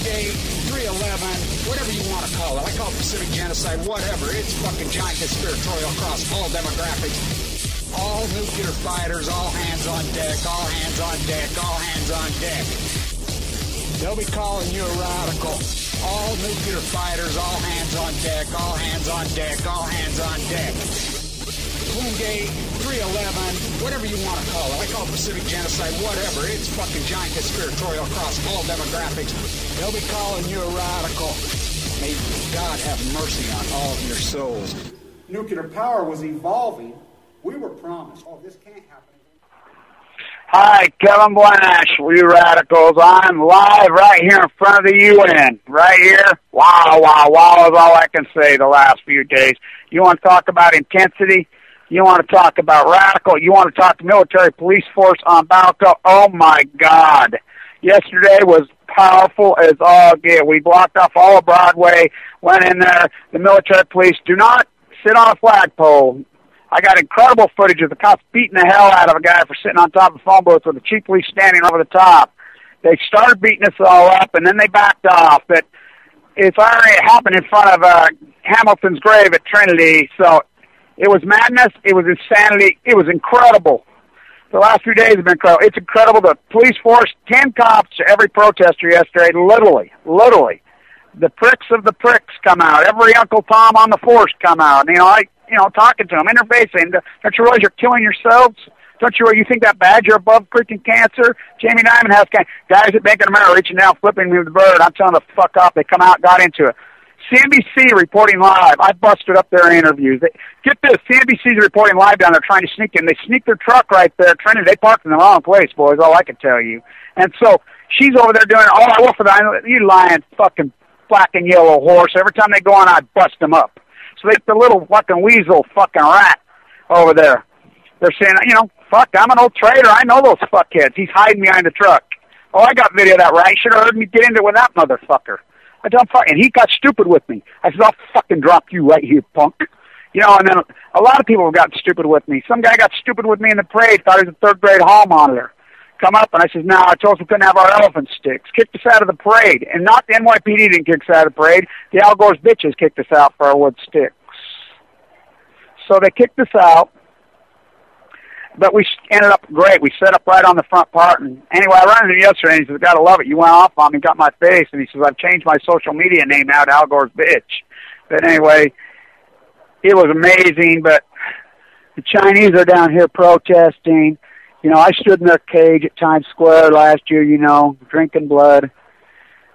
Day, 3/11, whatever you want to call it. I call it Pacific Genocide, whatever. It's fucking giant conspiratorial across all demographics. All nuclear fighters, all hands on deck, all hands on deck, all hands on deck. They'll be calling you a radical. All nuclear fighters, all hands on deck, all hands on deck, all hands on deck. Day, 3/11, whatever you want to call it. I call it Pacific Genocide, whatever. It's fucking giant conspiratorial across all demographics. They'll be calling you a radical. May God have mercy on all of your souls. Nuclear power was evolving. We were promised, oh, this can't happen. Hi, Kevin Blanch, we radicals. I'm live right here in front of the UN. Right here. Wow, wow, wow is all I can say the last few days. You want to talk about intensity? You want to talk about radical? You want to talk military police force on Balco? Oh, my God. Yesterday was powerful as all get. We blocked off all of Broadway, went in there. The military police do not sit on a flagpole. I got incredible footage of the cops beating the hell out of a guy for sitting on top of a phone booth with the chief police standing over the top. They started beating us all up, and then they backed off. But it's already happened in front of Hamilton's grave at Trinity, so it was madness. It was insanity. It was incredible. The last few days have been incredible. It's incredible. The police force, 10 cops to every protester yesterday, literally. The pricks of the pricks come out. Every Uncle Tom on the force come out. Talking to them, interfacing. Don't you realize you're killing yourselves? Don't you realize you think that bad? You're above freaking cancer? Jamie Dimon has guys at Bank of America reaching down, flipping me with the bird. I'm telling them to fuck off. They come out, got into it. CNBC reporting live. I busted up their interviews. Get this, CNBC's reporting live down there trying to sneak in. They sneak their truck right there. Trinity, they parked in the wrong place, boys, all I can tell you. And so she's over there doing, oh, I work for you lying fucking black and yellow horse. Every time they go on, I bust them up. So they get the little fucking weasel fucking rat over there. They're saying, fuck, I'm an old traitor. I know those fuckheads. He's hiding behind the truck. Oh, I got video of that rat. You should have heard me get into it with that motherfucker. I don't fucking, he got stupid with me. I said, I'll fucking drop you right here, punk. And then a lot of people have gotten stupid with me. Some guy got stupid with me in the parade, thought he was a third-grade hall monitor. Come up, and I said, no, I told us we couldn't have our elephant sticks. Kicked us out of the parade. And not the NYPD didn't kick us out of the parade. The Al Gore's bitches kicked us out for our wood sticks. So they kicked us out. But we ended up great. We set up right on the front part. And anyway, I ran into him yesterday, and he says, gotta love it. You went off on me, got my face. And he says, I've changed my social media name now to Al Gore's bitch. But anyway, it was amazing. But the Chinese are down here protesting. I stood in their cage at Times Square last year, drinking blood.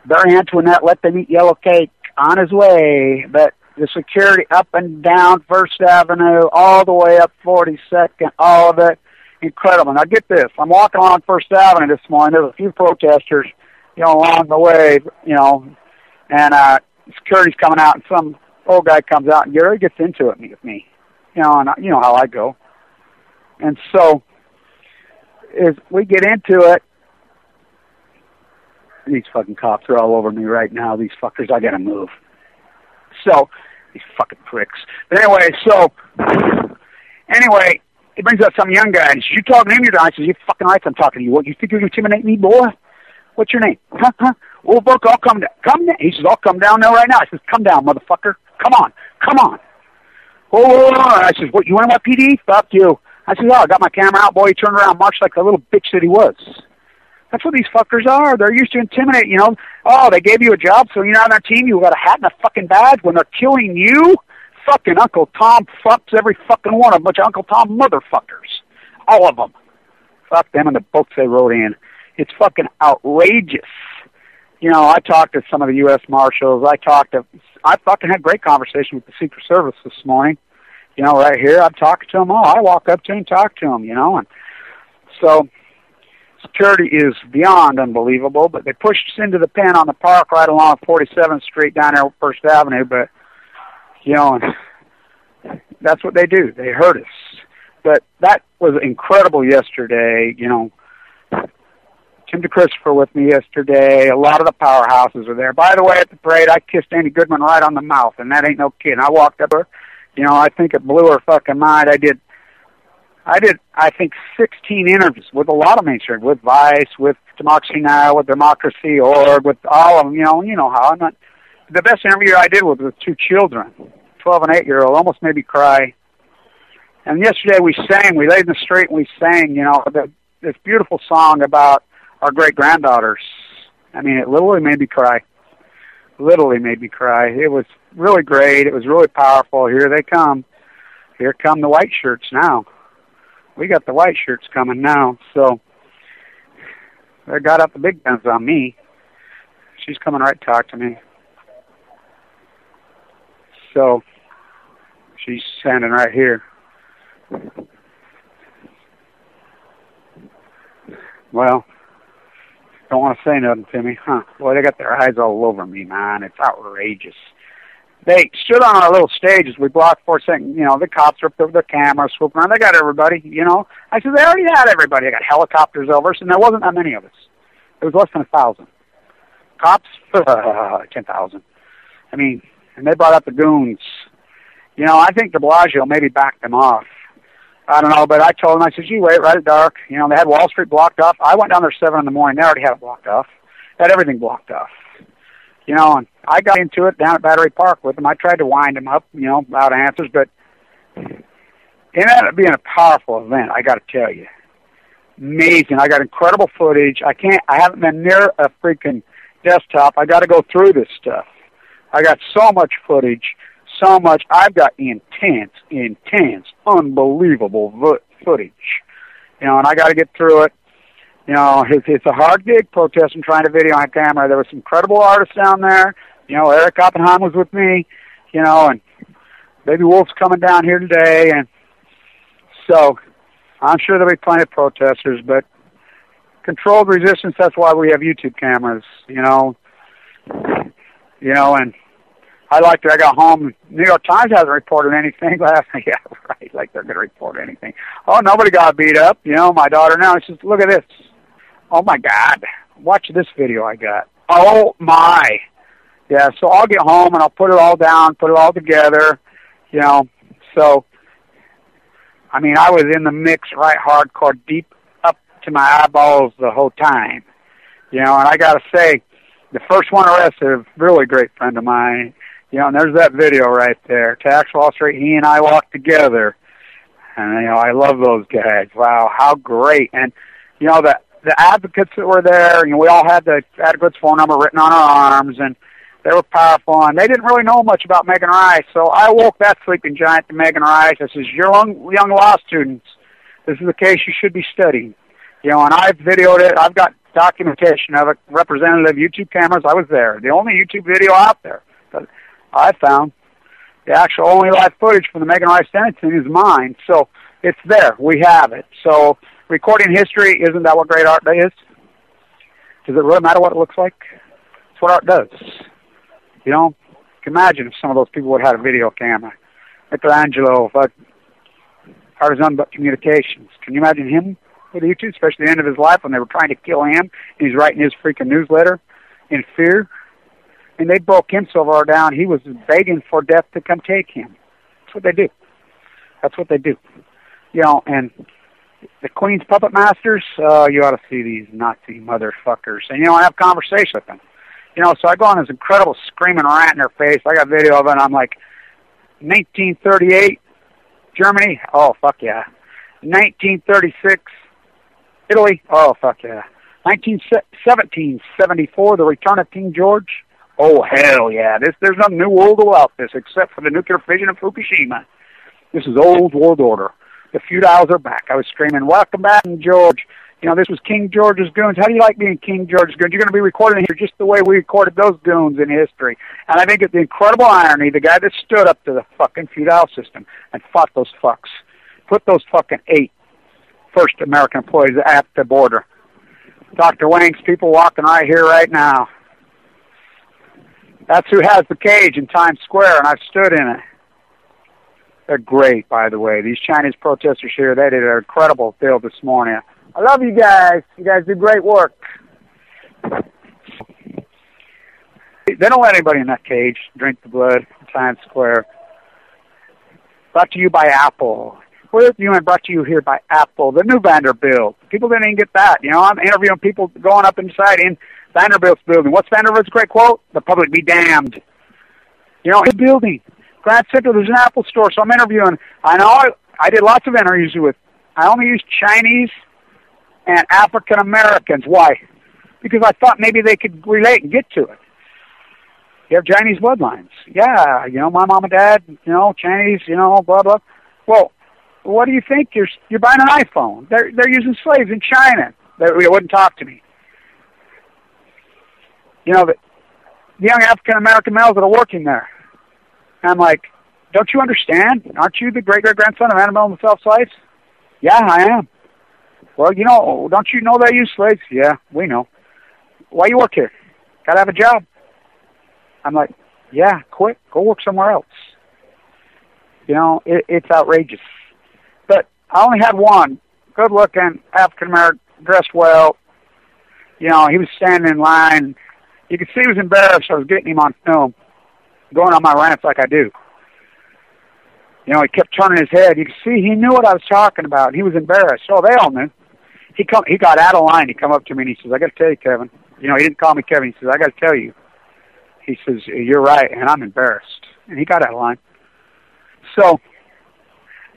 Barry Antoinette let them eat yellow cake on his way. But the security up and down First Avenue, all the way up 42nd, all of it, incredible. Now get this, I'm walking along First Avenue this morning. There's a few protesters, along the way, and security's coming out, and some old guy comes out and Gary gets into it with me, and you know how I go. And so, as we get into it, these fucking cops are all over me right now. These fuckers, I gotta move. So, these fucking pricks. But anyway, he brings up some young guy, and he says, you talking to him? I says, you fucking right, I'm talking to you. What, you think you can intimidate me, boy? What's your name? Huh? Well, Burke, I'll come down. Come down. He says, I'll come down there right now. I says, come down, motherfucker. Come on. Oh, I says, what, you want my PD? Fuck you. I said, oh, I got my camera out, boy. He turned around, marched like the little bitch that he was. That's what these fuckers are. They're used to intimidate, Oh, they gave you a job, so you're on their team. You got a hat and a fucking badge when they're killing you. Fucking Uncle Tom fucks every fucking one of them. Bunch of Uncle Tom motherfuckers. All of them. Fuck them and the boats they rode in. It's fucking outrageous. I talked to some of the U.S. Marshals. I fucking had great conversation with the Secret Service this morning. Right here, I'm talking to them all. I walk up to them and talk to them, and so security is beyond unbelievable, but they pushed us into the pen on the park right along 47th Street down there at First Avenue, but, that's what they do. They hurt us. But that was incredible yesterday, Tim DeChristopher with me yesterday. A lot of the powerhouses are there. By the way, at the parade, I kissed Andy Goodman right on the mouth, and that ain't no kidding. I walked up her. I think it blew her fucking mind. I did I did, I think, 16 interviews with a lot of mainstream, with Vice, with Democracy Now!, with Democracy.org, with all of them. You know how I'm not. The best interview I did was with 2 children, 12 and 8-year-old, almost made me cry. And yesterday we sang. We laid in the street and we sang. This beautiful song about our great granddaughters. I mean, it literally made me cry. Literally made me cry. It was really great. It was really powerful. Here they come. Here come the white shirts now. We got the white shirts coming now. So they got up the big guns on me. She's coming right to talk to me. So she's standing right here. Well, don't want to say nothing to me, huh? Boy, they got their eyes all over me, man. It's outrageous. They stood on our little stage as we blocked for a second. The cops ripped over their cameras, swooping around. They got everybody, I said, they already had everybody. They got helicopters over us, and there wasn't that many of us. It was less than 1,000. Cops, 10,000. I mean, and they brought out the goons. I think de Blasio maybe backed them off. I don't know, but I told them, I said, you wait, right at dark. They had Wall Street blocked off. I went down there 7 in the morning. They already had it blocked off. They had everything blocked off. And I got into it down at Battery Park with them. I tried to wind them up, without answers, but it ended up being a powerful event, I got to tell you. Amazing. I got incredible footage. I haven't been near a freaking desktop. I got to go through this stuff. I got so much footage, so much. I've got intense, unbelievable footage. And I got to get through it. It's a hard gig protesting, trying to video on camera. There were some incredible artists down there. Eric Oppenheim was with me, and Baby Wolf's coming down here today. And so I'm sure there'll be plenty of protesters, but controlled resistance, that's why we have YouTube cameras, and I liked it. I got home. New York Times hasn't reported anything last night. Yeah, right, like they're going to report anything. Oh, nobody got beat up. My daughter now, she says, look at this. Oh, my God. Watch this video I got. Oh, my. Yeah, so I'll get home and I'll put it all down, put it all together, So, I mean, I was in the mix right hardcore, deep up to my eyeballs the whole time. And I got to say, the first one arrested, a really great friend of mine, and there's that video right there. Tax Wall Street, he and I walked together. And, I love those guys. Wow, how great. And, the advocates that were there, we all had the advocate's phone number written on our arms, and they were powerful. And they didn't really know much about Megan Rice. So I woke that sleeping giant to Megan Rice. I says, young law students, this is the case you should be studying. And I've videoed it. I've got documentation of it, representative YouTube cameras. I was there. The only YouTube video out there that I found, the actual only live footage from the Megan Rice sentencing is mine. So it's there. We have it. So recording history, isn't that what great art is? Does it really matter what it looks like? It's what art does. You can imagine if some of those people would have had a video camera. Michelangelo, Artisan But Communications. Can you imagine him with YouTube, especially the end of his life when they were trying to kill him, and he's writing his freaking newsletter in fear? And they broke him so far down, he was begging for death to come take him. That's what they do. That's what they do. And the Queen's puppet masters, you ought to see these Nazi motherfuckers. And, I have conversation with them. So I go on this incredible screaming rant in their face. I got video of it, and I'm like, 1938, Germany? Oh, fuck yeah. 1936, Italy? Oh, fuck yeah. 1774, the return of King George? Oh, hell yeah. There's no new world about this except for the nuclear fission of Fukushima. This is old world order. The feudals are back. I was screaming, welcome back, King George. This was King George's goons. How do you like being King George's goons? You're going to be recording here just the way we recorded those goons in history. And I think it's the incredible irony, the guy that stood up to the fucking feudal system and fought those fucks, put those fucking 8 first American employees at the border. Dr. Wang's people walking right here, right now. That's who has the cage in Times Square, and I've stood in it. They're great, by the way. These Chinese protesters here, they did an incredible deal this morning. I love you guys. You guys do great work. They don't let anybody in that cage drink the blood in Times Square. Brought to you by Apple. We're at the UN, brought to you here by Apple, the new Vanderbilt. People didn't even get that. You know, I'm interviewing people going up inside in Vanderbilt's building. What's Vanderbilt's great quote? The public be damned. You know, his building, Grand Central, there's an Apple store, so I'm interviewing. I know I did lots of interviews with, I only used Chinese and African Americans. Why? Because I thought maybe they could relate and get to it. You have Chinese bloodlines. Yeah, you know, my mom and dad, you know, Chinese, you know, blah, blah. Well, what do you think? You're buying an iPhone. They're using slaves in China. They wouldn't talk to me. You know, the young African-American males that are working there. And I'm like, don't you understand? Aren't you the great-great-grandson of Annabelle and the South Sides? Yeah, I am. Well, you know, don't you know they use slaves? Yeah, we know. Why you work here? Got to have a job. I'm like, yeah, quit. Go work somewhere else. You know, it's outrageous. But I only had one good-looking African-American, dressed well. You know, he was standing in line. You could see he was embarrassed. I was getting him on film, going on my rants like I do. You know, he kept turning his head. You could see he knew what I was talking about, and he was embarrassed. So they all knew. He got out of line. He come up to me, and he says, I got to tell you, Kevin. You know, he didn't call me Kevin. He says, I got to tell you. He says, you're right, and I'm embarrassed. And he got out of line. So,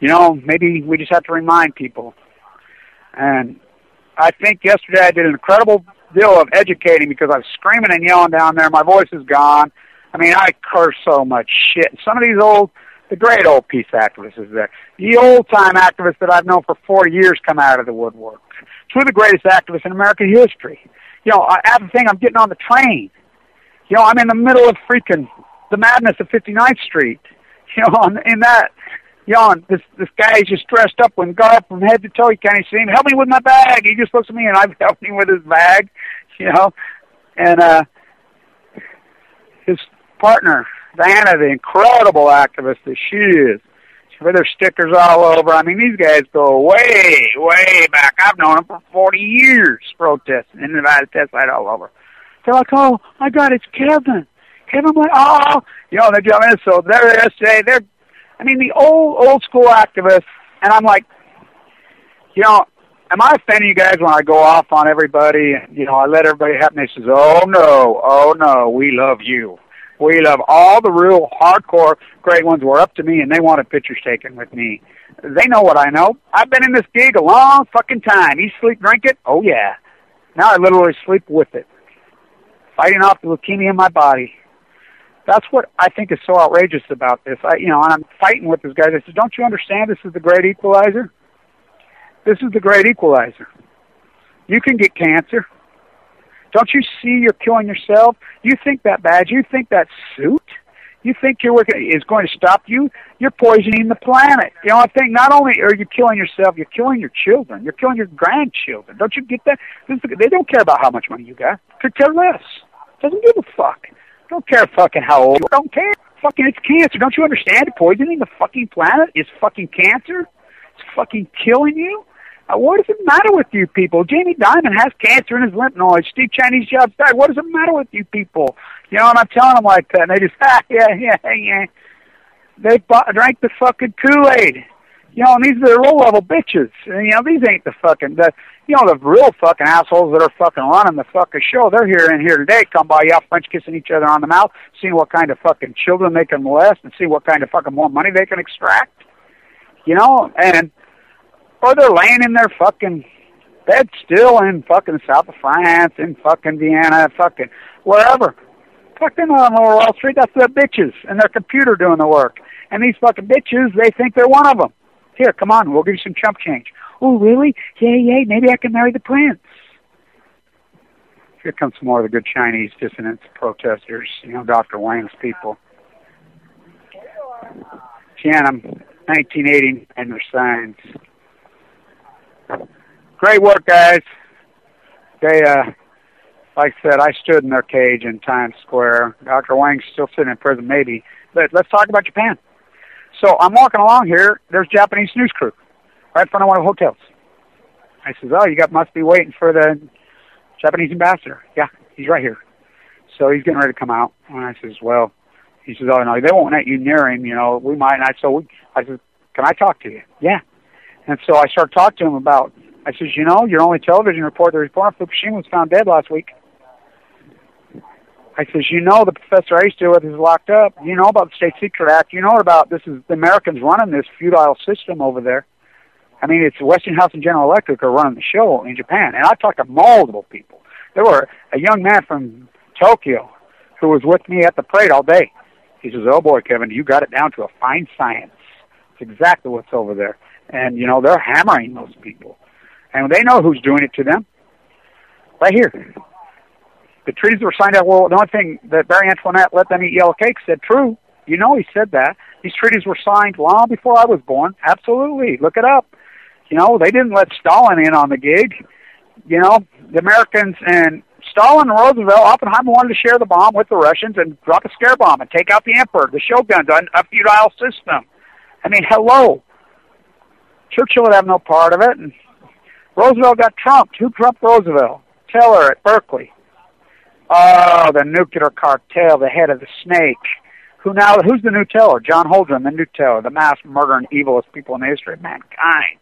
you know, maybe we just have to remind people. And I think yesterday I did an incredible deal of educating because I was screaming and yelling down there. My voice is gone. I mean, I curse so much shit. Some of these the great old peace activists is there. The old-time activists that I've known for 40 years come out of the woodwork. Two of the greatest activists in American history. You know, I have the thing, I'm getting on the train. You know, I'm in the middle of freaking the madness of 59th Street. You know, in that, you know, this guy is just dressed up with garb from head to toe. You can't even see him. Help me with my bag. He just looks at me, and I'm helping him with his bag, you know. And his partner, Diana, the incredible activist that she is, with her stickers all over. I mean, these guys go way, way back. I've known them for 40 years, protesting in Nevada, test site all over. They're like, oh, my God, it's Kevin. Kevin, like, oh, you know, they're jumping in. So they're yesterday. I mean, the old school activists, and I'm like, you know, am I offending you guys when I go off on everybody? You know, I let everybody have, and they says, oh, no, we love you. We love all the real hardcore great ones were up to me, and they wanted pictures taken with me. They know what I know. I've been in this gig a long fucking time. Eat, sleep, drink it? Oh, yeah. Now I literally sleep with it. Fighting off the leukemia in my body. That's what I think is so outrageous about this. And I'm fighting with this guy. I said, don't you understand this is the great equalizer? This is the great equalizer. You can get cancer. Don't you see you're killing yourself? You think that badge, you think that suit, you think your work is going to stop you? You're poisoning the planet. You know, I think not only are you killing yourself, you're killing your children. You're killing your grandchildren. Don't you get that? They don't care about how much money you got. Could care less. Doesn't give a fuck. Don't care fucking how old. Don't care. Fucking it's cancer. Don't you understand? Poisoning the fucking planet is fucking cancer. It's fucking killing you. What does it matter with you people? Jamie Dimon has cancer in his lymph nodes. Steve Chinese Jobs died. What does it matter with you people? You know, and I'm telling them like that, and they just, yeah. They drank the fucking Kool-Aid. You know, and these are the low-level bitches. And, you know, these ain't the real fucking assholes that are fucking running the fucking show. They're in here today, come by y'all French kissing each other on the mouth, seeing what kind of fucking children they can molest and see what kind of fucking more money they can extract. You know, or they're laying in their fucking bed still in fucking south of France, in fucking Vienna, fucking wherever. Fucking on Lower Wall Street, that's the bitches, and their computer doing the work. And these fucking bitches, they think they're one of them. Here, come on, we'll give you some chump change. Oh, really? Yay, maybe I can marry the prince. Here comes some more of the good Chinese dissidents, protesters, you know, Dr. Wang's people. Tiananmen, 1980, and their signs. Great work, guys. They, like I said, I stood in their cage in Times Square. Dr. Wang's still sitting in prison, maybe. But let's talk about Japan. So I'm walking along here. There's a Japanese news crew right in front of one of the hotels. I says, oh, must be waiting for the Japanese ambassador. Yeah, he's right here. So he's getting ready to come out. And I says, well, he says, oh, no, they won't let you near him. You know, we might. And I said, can I talk to you? Yeah. And so I started talking to him about, I says, you know, your only television report, the report on Fukushima was found dead last week. I says, you know, the professor I used to with is locked up. You know about the State Secret Act. You know about this is the Americans running this feudal system over there. I mean, it's Westinghouse and General Electric are running the show in Japan. And I talked to multiple people. There were a young man from Tokyo who was with me at the parade all day. He says, oh boy, Kevin, you got it down to a fine science. It's exactly what's over there. And, you know, they're hammering those people. And they know who's doing it to them. Right here. The treaties were signed out. Well, the only thing that Barry Antoinette let them eat yellow cake said true. You know he said that. These treaties were signed long before I was born. Absolutely. Look it up. You know, they didn't let Stalin in on the gig. You know, the Americans and Stalin and Roosevelt, Oppenheimer wanted to share the bomb with the Russians and drop a scare bomb and take out the emperor, the shoguns, a feudal system. I mean, hello. Churchill would have no part of it. And Roosevelt got trumped. Who trumped Roosevelt? Teller at Berkeley. Oh, the nuclear cartel, the head of the snake. Who's the new Teller? John Holdren, the new Teller, the mass murdering, evilest people in the history of mankind.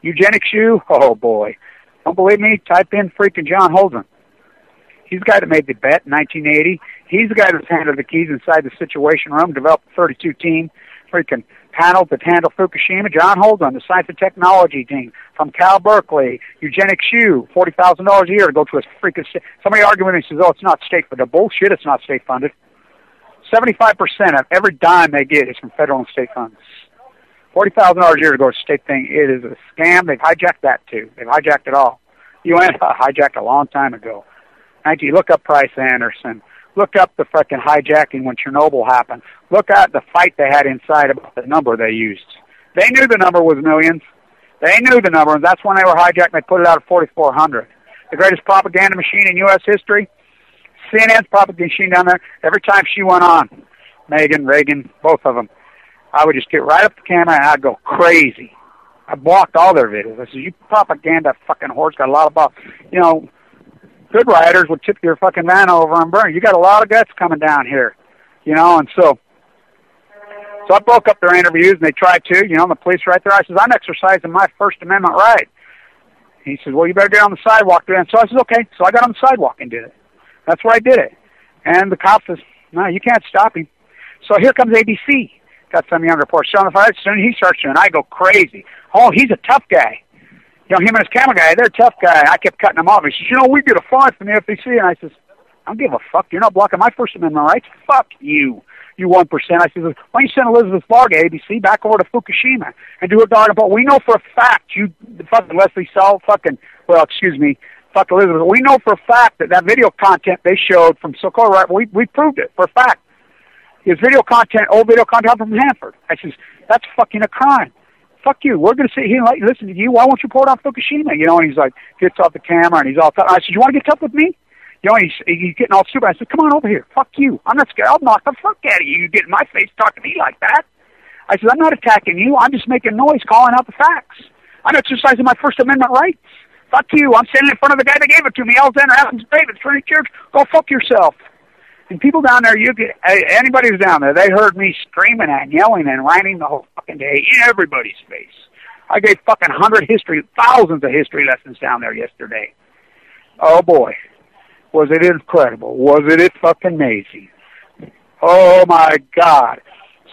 Eugenics you? Oh, boy. Don't believe me? Type in freaking John Holdren. He's the guy that made the bet in 1980. He's the guy that's handed the keys inside the Situation Room, developed the 32 team, freaking panel that handle Fukushima. John Holdren, the Science and Technology team from Cal Berkeley. Eugenics you, $40,000 a year to go to a freaking... Somebody arguing with me says, oh, it's not state-funded. Bullshit, it's not state-funded. 75% of every dime they get is from federal and state funds. $40,000 a year to go to a state thing. It is a scam. They've hijacked that, too. They've hijacked it all. UN hijacked a long time ago. Look up Price Anderson. Look up the fucking hijacking when Chernobyl happened. Look at the fight they had inside about the number they used. They knew the number was millions. They knew the number, and that's when they were hijacked. They put it out at 4,400. The greatest propaganda machine in U.S. history. CNN's propaganda machine down there. Every time she went on, Megan, Reagan, both of them, I would just get right up the camera and I'd go crazy. I blocked all their videos. I said, you propaganda fucking whores got a lot of balls. You know, good writers would tip your fucking van over and burn. You got a lot of guts coming down here, you know, and so I broke up their interviews, and they tried to, you know, the police right there. I said, I'm exercising my First Amendment right. He says, well, you better get on the sidewalk. And so I said, okay. So I got on the sidewalk and did it. That's where I did it. And the cop says, no, you can't stop him. So here comes ABC. Got some young reporters on the fire. Soon he starts to, and I go crazy. Oh, he's a tough guy. You know, him and his camera guy, they're a tough guy. I kept cutting them off. He says, you know, we get a fine from the FCC. And I says, I don't give a fuck. You're not blocking my First Amendment rights. Fuck you, you 1%. I says, why don't you send Elizabeth Varga, ABC, back over to Fukushima and do a dog report? We know for a fact you fucking Leslie Saul fucking, well, excuse me, fuck Elizabeth. We know for a fact that video content they showed from Socorro, right? We proved it for a fact. His video content, old video content from Hanford. I says, that's fucking a crime. Fuck you. We're going to sit here and let you listen to you. Why won't you report on Fukushima? You know, and he's like, gets off the camera and he's all tough. I said, you want to get tough with me? You know, he's getting all stupid. I said, come on over here. Fuck you. I'm not scared. I'll knock the fuck out of you. You get in my face, talk to me like that. I said, I'm not attacking you. I'm just making noise, calling out the facts. I'm exercising my First Amendment rights. Fuck you. I'm standing in front of the guy that gave it to me, Alexander Athens David, Trinity Church. Go fuck yourself. And people down there, anybody who's down there, they heard me screaming and yelling and whining the whole fucking day in everybody's face. I gave fucking thousands of history lessons down there yesterday. Oh boy, was it incredible. Was it fucking amazing. Oh my God.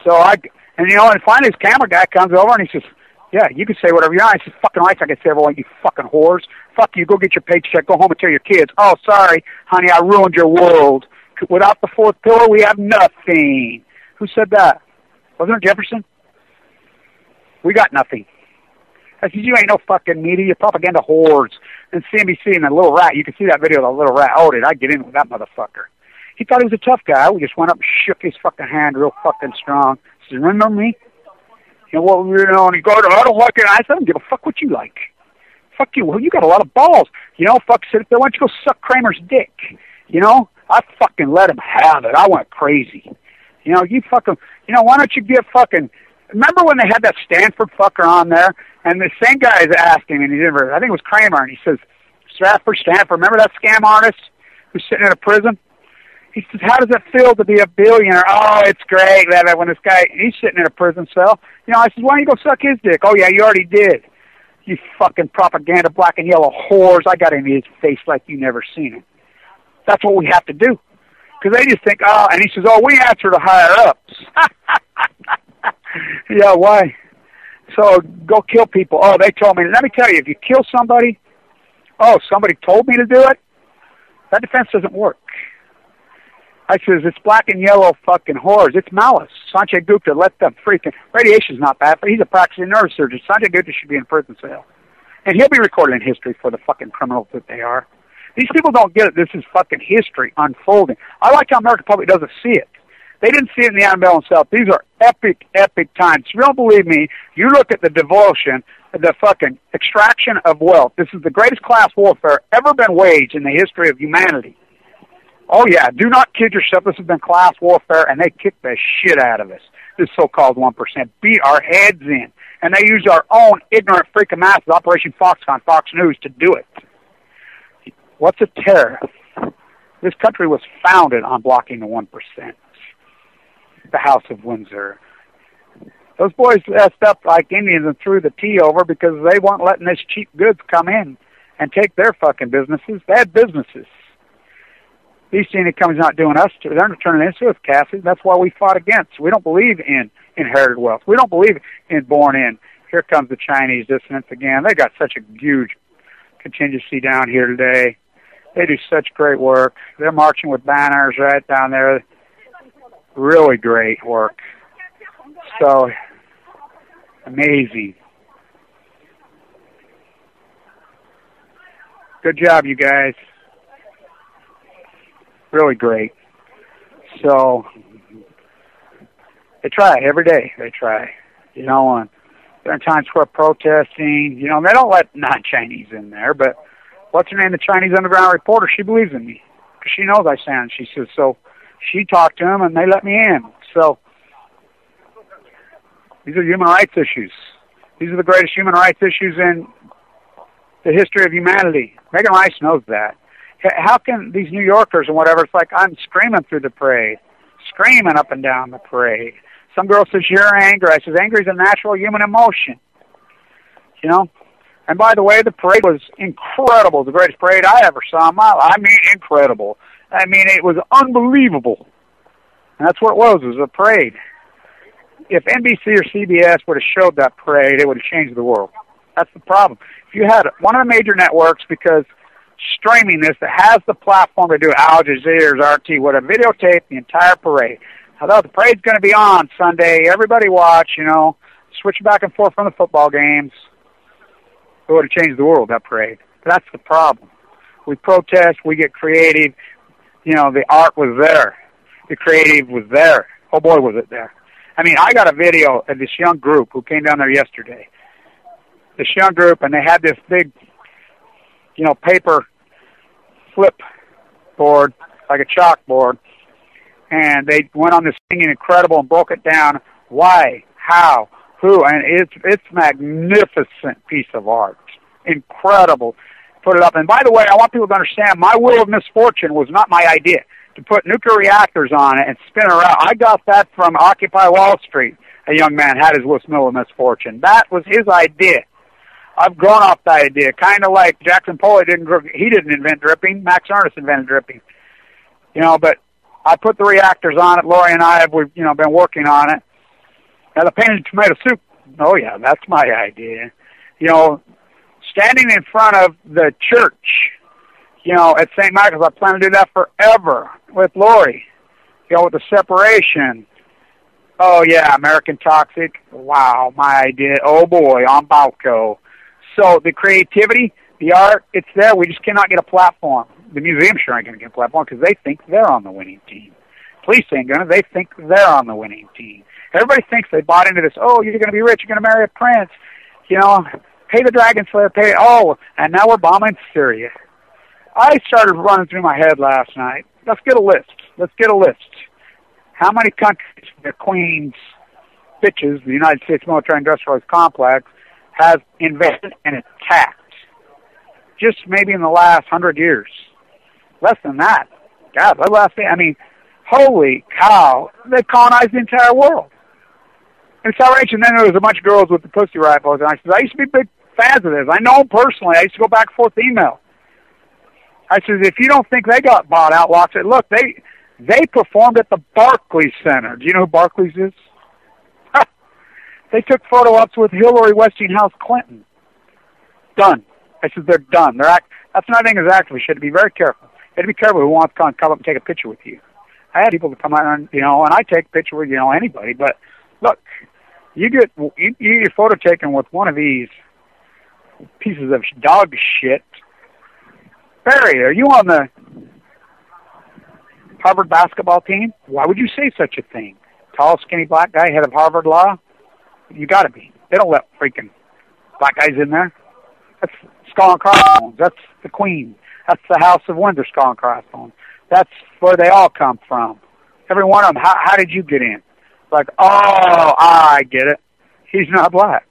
And finally this camera guy comes over and he says, yeah, you can say whatever you want. I said, fucking rights, I can say everyone, you fucking whores. Fuck you, go get your paycheck, go home and tell your kids. Oh, sorry, honey, I ruined your world. Without the fourth pillar, we have nothing. Who said that? Wasn't it Jefferson? We got nothing. I said, you ain't no fucking media, you propaganda whores. And CNBC and the little rat, you can see that video of the little rat. Oh, did I get in with that motherfucker? He thought he was a tough guy. We just went up and shook his fucking hand real fucking strong. He said, remember me? And he goes, I don't like it. I said, I don't give a fuck what you like. Fuck you. Well, you got a lot of balls. You know, fuck, sit there. Why don't you go suck Kramer's dick? You know, I fucking let him have it. I went crazy. You know, why don't you get fucking, remember when they had that Stanford fucker on there? And the same guy is asking, and I think it was Kramer, and he says, Stanford, remember that scam artist who's sitting in a prison? He says, how does it feel to be a billionaire? Oh, it's great. When this guy, he's sitting in a prison cell. You know, I said, why don't you go suck his dick? Oh, yeah, you already did. You fucking propaganda, black and yellow whores. I got in his face like you never seen it. That's what we have to do. Because they just think, oh, and he says, oh, we answer to higher ups. Yeah, why? So go kill people. Oh, they told me. Let me tell you, if you kill somebody, oh, somebody told me to do it, that defense doesn't work. I says, it's black and yellow fucking whores. It's malice. Sanjay Gupta, let them freaking... Radiation's not bad, but he's a practicing neurosurgeon. Sanjay Gupta should be in prison cell. And he'll be recorded in history for the fucking criminals that they are. These people don't get it. This is fucking history unfolding. I like how American public doesn't see it. They didn't see it in the Antebellum South. These are epic, epic times. If you don't believe me, you look at the devotion, the fucking extraction of wealth. This is the greatest class warfare ever been waged in the history of humanity. Oh, yeah, do not kid yourself. This has been class warfare, and they kick the shit out of us. This so-called 1% beat our heads in, and they use our own ignorant freaking masses, Operation Foxconn, Fox News, to do it. What's a tariff? This country was founded on blocking the 1%. The House of Windsor. Those boys messed up like Indians and threw the tea over because they weren't letting this cheap goods come in and take their fucking businesses. They had businesses. East India Company's not doing us to. They're not turning into us, Cassie. That's why we fought against. We don't believe in inherited wealth. We don't believe in born in. Here comes the Chinese dissonance again. They got such a huge contingency down here today. They do such great work. They're marching with banners right down there. Really great work. So, amazing. Good job, you guys. Really great. So, they try every day. They try. You know, and they're in Times Square protesting. You know, they don't let non-Chinese in there, but what's her name, the Chinese underground reporter, she believes in me because she knows I sound. She says, so she talked to them and they let me in. So these are human rights issues. These are the greatest human rights issues in the history of humanity. Megan Rice knows that. How can these New Yorkers and whatever, it's like I'm screaming through the parade, screaming up and down the parade. Some girl says, you're angry. I says, anger is a natural human emotion. You know? And by the way, the parade was incredible. The greatest parade I ever saw in my life. I mean, incredible. I mean, it was unbelievable. And that's what it was. It was a parade. If NBC or CBS would have showed that parade, it would have changed the world. That's the problem. If you had one of the major networks, because streaming this, that has the platform to do it, Al Jazeera, RT, would have videotaped the entire parade. Although the parade's going to be on Sunday, everybody watch, you know, switch back and forth from the football games. It would have changed the world, that parade. That's the problem. We protest, we get creative. You know, the art was there. The creative was there. Oh, boy, was it there. I mean, I got a video of this young group who came down there yesterday. This young group, and they had this big, you know, paper flip board, like a chalkboard, and they went on this Singing Incredible and broke it down. Why? How? Who? And it's magnificent piece of art. Incredible. Put it up. And by the way, I want people to understand, my Wheel of Misfortune was not my idea. To put nuclear reactors on it and spin it around. I got that from Occupy Wall Street. A young man had his Wheel of Misfortune. That was his idea. I've grown off that idea. Kind of like Jackson Pollock he didn't invent dripping. Max Ernst invented dripping. You know, but I put the reactors on it. Lori and I have, you know, been working on it. Now, the painted tomato soup, oh, yeah, that's my idea. You know, standing in front of the church, you know, at St. Michael's, I plan to do that forever with Lori, you know, with the separation. Oh, yeah, American Toxic. Wow, my idea. Oh, boy, on Balco. So the creativity, the art, it's there. We just cannot get a platform. The museum sure ain't going to get a platform because they think they're on the winning team. Police ain't going to. They think they're on the winning team. Everybody thinks they bought into this. Oh, you're going to be rich. You're going to marry a prince. You know, pay the Dragon Slayer. Pay. Oh, and now we're bombing Syria. I started running through my head last night. Let's get a list. Let's get a list. How many countries the Queen's bitches, the United States Military Industrialist Complex, has invaded and attacked? Just maybe in the last 100 years. Less than that. God, the last thing. I mean, holy cow. They colonized the entire world. And it's outrageous. And then there was a bunch of girls with the pussy rifles. And I said, I used to be big fans of this. I know them personally. I used to go back and forth email. I said, if you don't think they got bought out, Locke said, look, they performed at the Barclays Center. Do you know who Barclays is? They took photo ops with Hillary Westinghouse Clinton. Done. I said, they're done. That's not anything as active. You should be very careful. You have to be careful who wants to come up and take a picture with you. I had people to come out and, and I take a picture with, anybody. But, look, you get your photo taken with one of these pieces of dog shit. Barry, are you on the Harvard basketball team? Why would you say such a thing? Tall, skinny black guy, head of Harvard Law? You got to be. They don't let freaking black guys in there. That's skull and crossbones. That's the Queen. That's the House of Windsor, skull and crossbones. That's where they all come from. Every one of them. How did you get in? Like, oh, I get it. He's not black.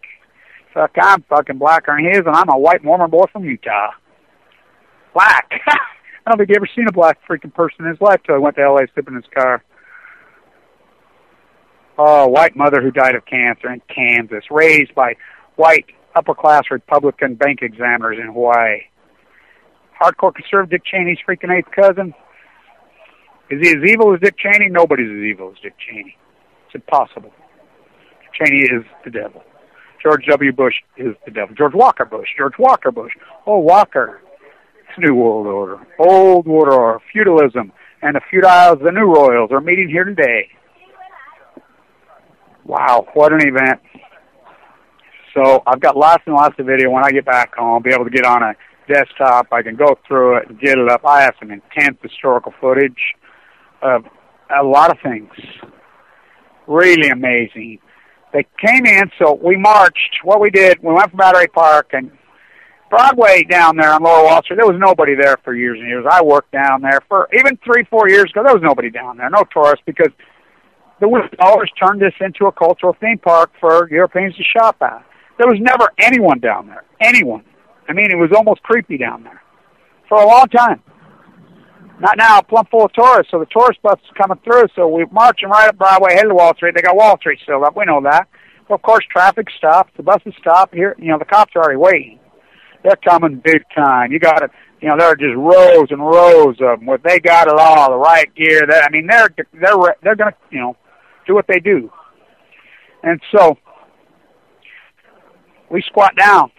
Fuck, I'm fucking blacker than he is, and I'm a white Mormon boy from Utah. Black. I don't think he ever seen a black freaking person in his life till he went to L.A. sipping his car. Oh, white mother who died of cancer in Kansas, raised by white upper-class Republican bank examiners in Hawaii. Hardcore conservative Dick Cheney's freaking eighth cousin. Is he as evil as Dick Cheney? Nobody's as evil as Dick Cheney. It's impossible. Cheney is the devil. George W. Bush is the devil. George Walker Bush. Oh, Walker. It's New World Order. Old World Order. Feudalism. And the feudals, the new royals, are meeting here today. Wow, what an event. So I've got lots and lots of video. When I get back home, I'll be able to get on a desktop. I can go through it and get it up. I have some intense historical footage of a lot of things. Really amazing. They came in, so we marched. What we did, we went from Battery Park and Broadway down there on Lower Wall Street. There was nobody there for years and years. I worked down there for even 3-4 years ago. There was nobody down there, no tourists, because the whistleblowers turned this into a cultural theme park for Europeans to shop at. There was never anyone down there. Anyone. I mean, it was almost creepy down there for a long time. Not now, plumb full of tourists, so the tourist bus is coming through, so we're marching right up Broadway, headed to Wall Street. They got Wall Street still up, we know that. Well, of course, traffic stops, the buses stop here, the cops are already waiting. They're coming big time. You got it, there are just rows and rows of them, where they got it all, the riot gear, they're going to, do what they do. And so, we squat down.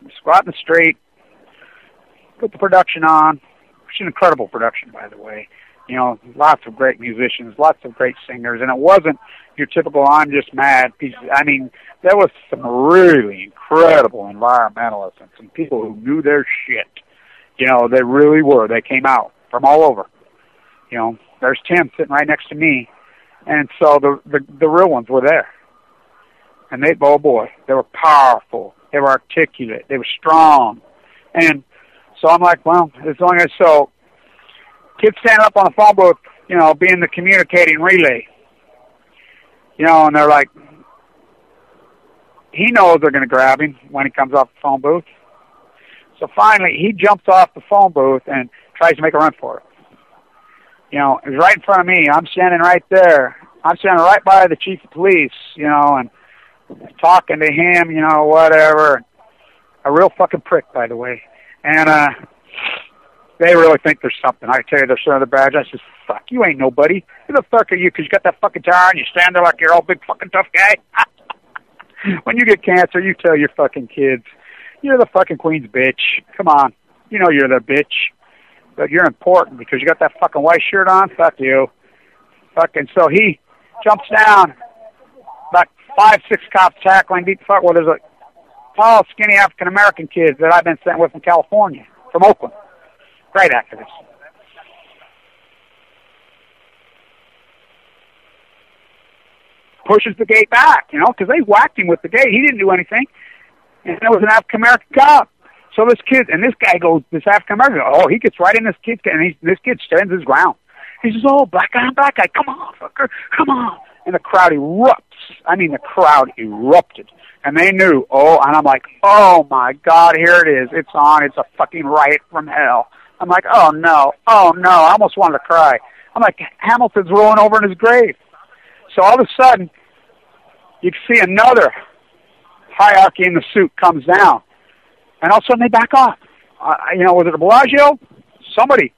We squat in the street, put the production on. It's an incredible production, by the way. Lots of great musicians, lots of great singers, and it wasn't your typical I'm just mad pieces. I mean, there was some really incredible environmentalists and some people who knew their shit. They really were. They came out from all over. There's Tim sitting right next to me, and so the real ones were there. And they were powerful. They were articulate. They were strong. And so I'm like, well, as long as kids standing up on the phone booth, being the communicating relay, and they're like, he knows they're going to grab him when he comes off the phone booth. So finally, he jumps off the phone booth and tries to make a run for it. It was right in front of me. I'm standing right there. I'm standing right by the chief of police, and talking to him, whatever. A real fucking prick, by the way. And they really think there's something. I tell you, they're showing the badge. I says, fuck, you ain't nobody. Who the fuck are you? Because you got that fucking tire and you stand there like you're all big fucking tough guy. When you get cancer, you tell your fucking kids, you're the fucking queen's bitch. Come on. You're the bitch. But you're important because you got that fucking white shirt on. Fuck you. Fucking, so he jumps down. About 5-6 cops tackling, beat the fuck. Well, there's a tall, skinny African-American kids that I've been sent with from California, from Oakland. Great activists. Pushes the gate back, because they whacked him with the gate. He didn't do anything. And there was an African-American cop. So this guy goes, this African-American, he gets right in this kid, and this kid stands his ground. He says, black guy, come on, fucker, come on. And the crowd erupts. I mean, the crowd erupted. And they knew, and I'm like, oh my God, here it is. It's on. It's a fucking riot from hell. I'm like, oh no. I almost wanted to cry. I'm like, Hamilton's rolling over in his grave. So all of a sudden, you can see another hierarchy in the suit comes down. And all of a sudden they back off. Was it Bellagio? Somebody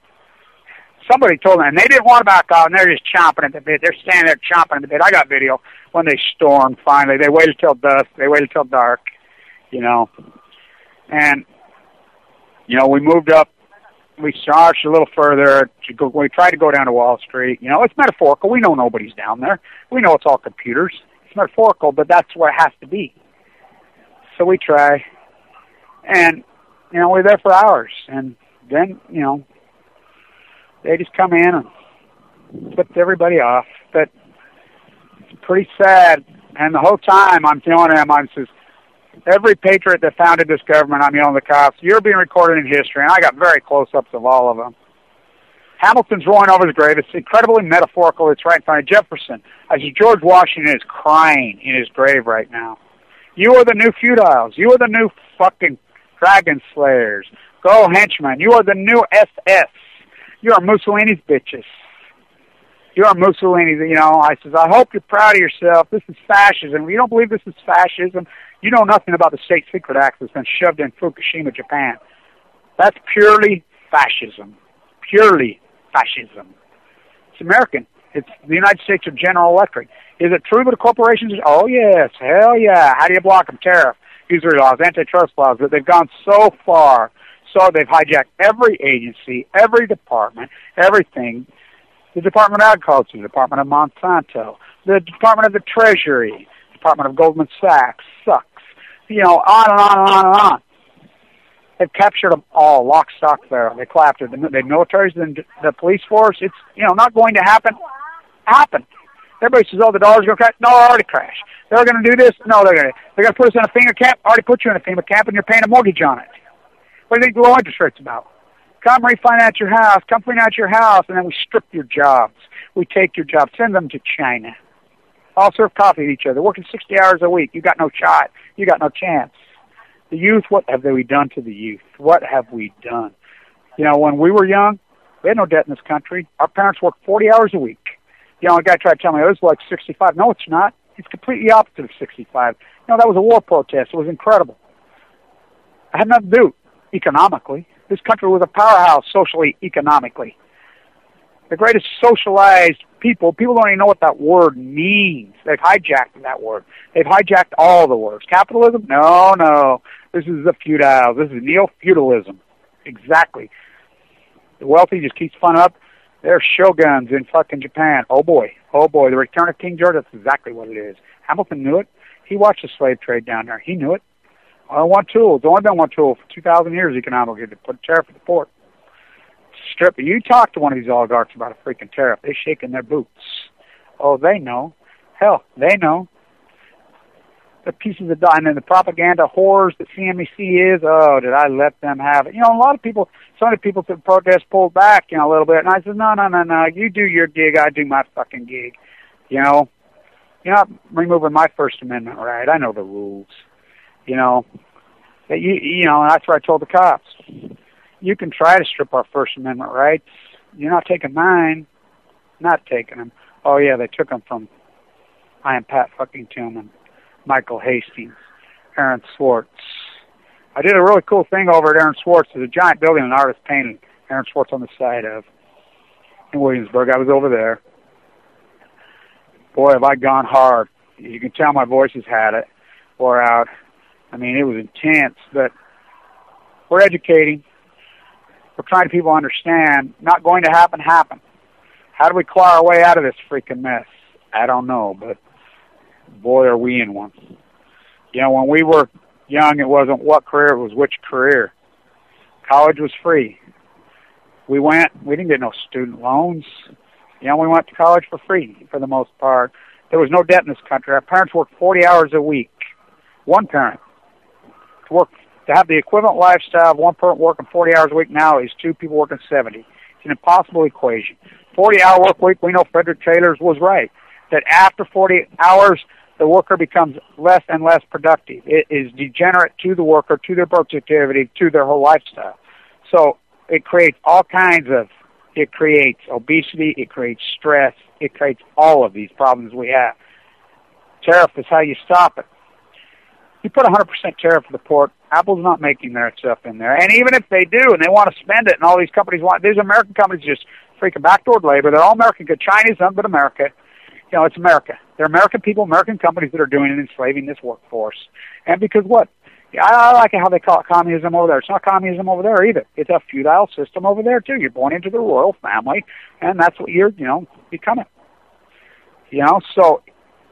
told them, and they didn't want to back off, and they're just chomping at the bit. They're standing there chomping at the bit. I got video when they stormed finally. They waited till dusk. They waited till dark, And, we moved up. We charged a little further. We tried to go down to Wall Street. It's metaphorical. We know nobody's down there. We know it's all computers. It's metaphorical, but that's what it has to be. So we try. And, we're there for hours. And then, they just come in and flipped everybody off. But it's pretty sad. And the whole time I'm telling them, every patriot that founded this government, I'm yelling at the cops, you're being recorded in history. And I got very close-ups of all of them. Hamilton's rolling over his grave. It's incredibly metaphorical. It's right in front of Jefferson. I see George Washington is crying in his grave right now. You are the new feudals. You are the new fucking dragon slayers. Go henchmen. You are the new SS. You are Mussolini's bitches. You are Mussolini's, I says, I hope you're proud of yourself. This is fascism. If you don't believe this is fascism, you know nothing about the State Secret Act that's been shoved in Fukushima, Japan. That's purely fascism. Purely fascism. It's American. It's the United States of General Electric. Is it true that the corporations? Oh, yes. Hell yeah. How do you block them? Tariff, usury laws, antitrust laws. But they've gone so far. So they've hijacked every agency, every department, everything. The Department of Agriculture, the Department of Monsanto, the Department of the Treasury, Department of Goldman Sachs, sucks. On and on and on and on. They've captured them all, lock, stock, barrel. They clapped it. The militaries, the police force, it's, not going to happen. Everybody says, the dollar's going to crash. No, it already crashed. They're going to do this. No, they're going to put us in a FEMA camp. Already put you in a FEMA camp, and you're paying a mortgage on it. What do you think low interest rate's about? Come refinance your house. Come finance your house, and then we strip your jobs. We take your jobs, send them to China. All serve coffee to each other, working 60 hours a week. You got no shot. You got no chance. The youth, what have we done to the youth? What have we done? When we were young, we had no debt in this country. Our parents worked 40 hours a week. A guy tried to tell me it was like 65. No, it's not. It's completely opposite of 65. That was a war protest. It was incredible. I had nothing to do economically. This country was a powerhouse socially, economically. The greatest socialized people don't even know what that word means. They've hijacked that word. They've hijacked all the words. Capitalism? No. This is the feudal. This is neo-feudalism. Exactly. The wealthy just keeps fun up. They're shoguns in fucking Japan. Oh boy. The return of King George, that's exactly what it is. Hamilton knew it. He watched the slave trade down there. He knew it. Only one tool. There's only been one tool for 2,000 years economically to put a tariff at the port. Strip it. You talk to one of these oligarchs about a freaking tariff, they're shaking their boots. Oh, they know. Hell, they know. The pieces of and then the propaganda whores that CNBC is. Oh, did I let them have it? A lot of people. Some of the people to the protest pulled back, a little bit, and I said, no. You do your gig, I do my fucking gig. You're not removing my First Amendment right. I know the rules. That and that's what I told the cops. You can try to strip our First Amendment rights. You're not taking mine. Not taking them. Oh yeah, they took them from I am Pat fucking Tillman, Michael Hastings, Aaron Swartz. I did a really cool thing over at Aaron Swartz. There's a giant building an artist painted Aaron Swartz on the side of in Williamsburg. I was over there. Boy, have I gone hard. You can tell my voice has had it. Wore out. I mean, it was intense, but we're educating. We're trying to people understand. Not going to happen. How do we claw our way out of this freaking mess? I don't know, but boy, are we in one. When we were young, it wasn't what career, it was which career. College was free. We didn't get no student loans. We went to college for free for the most part. There was no debt in this country. Our parents worked 40 hours a week. One parent. To have the equivalent lifestyle of one parent working 40 hours a week now is two people working 70. It's an impossible equation. 40-hour work week, we know Frederick Taylor's was right, that after 40 hours, the worker becomes less and less productive. It is degenerate to the worker, to their productivity, to their whole lifestyle. So it creates it creates obesity, it creates stress, it creates all of these problems we have. Tariff is how you stop it. You put 100% tariff for the pork, Apple's not making their stuff in there. And even if they do, and they want to spend it, and all these companies want, these American companies just freaking backdoor labor. They're all American, Chinese, none but America. You know, it's America. They're American people, American companies that are doing it, enslaving this workforce. And because what? Yeah, I like how they call it communism over there. It's not communism over there either. It's a feudal system over there, too. You're born into the royal family, and that's what you're, becoming. So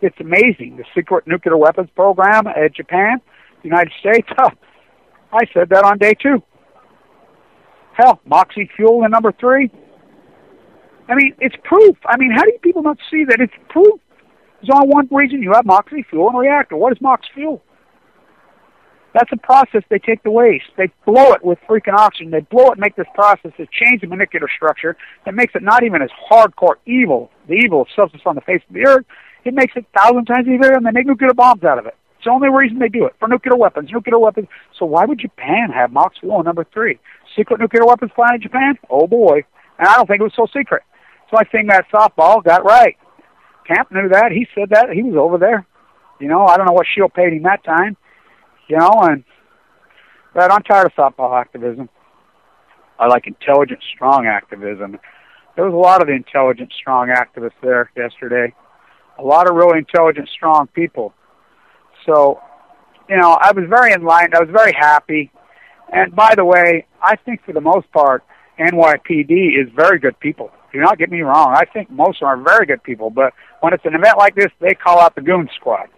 it's amazing. The secret nuclear weapons program at Japan, the United States, I said that on day 2. Hell, Moxie fuel in number 3. I mean, it's proof. I mean, how do you people not see that it's proof? There's only one reason you have Moxie fuel in a reactor. What is Mox fuel? That's a process. They take the waste. They blow it with freaking oxygen. They blow it and make this process that changes the molecular structure that makes it not even as hardcore evil, the evil substance on the face of the earth. It makes it 1,000 times evil, and they make nuclear bombs out of it. It's the only reason they do it, for nuclear weapons. So why would Japan have Mox fuel in number 3? Secret nuclear weapons plant in Japan? Oh, boy. And I don't think it was so secret. So I think that softball got right. Camp knew that. He said that. He was over there. I don't know what Shield paid him that time. But I'm tired of softball activism. I like intelligent, strong activism. There was a lot of the intelligent, strong activists there yesterday. A lot of really intelligent, strong people. So, I was very enlightened. I was very happy. And by the way, I think for the most part, NYPD is very good people. Do not get me wrong. I think most of them are very good people. But when it's an event like this, they call out the goon squad.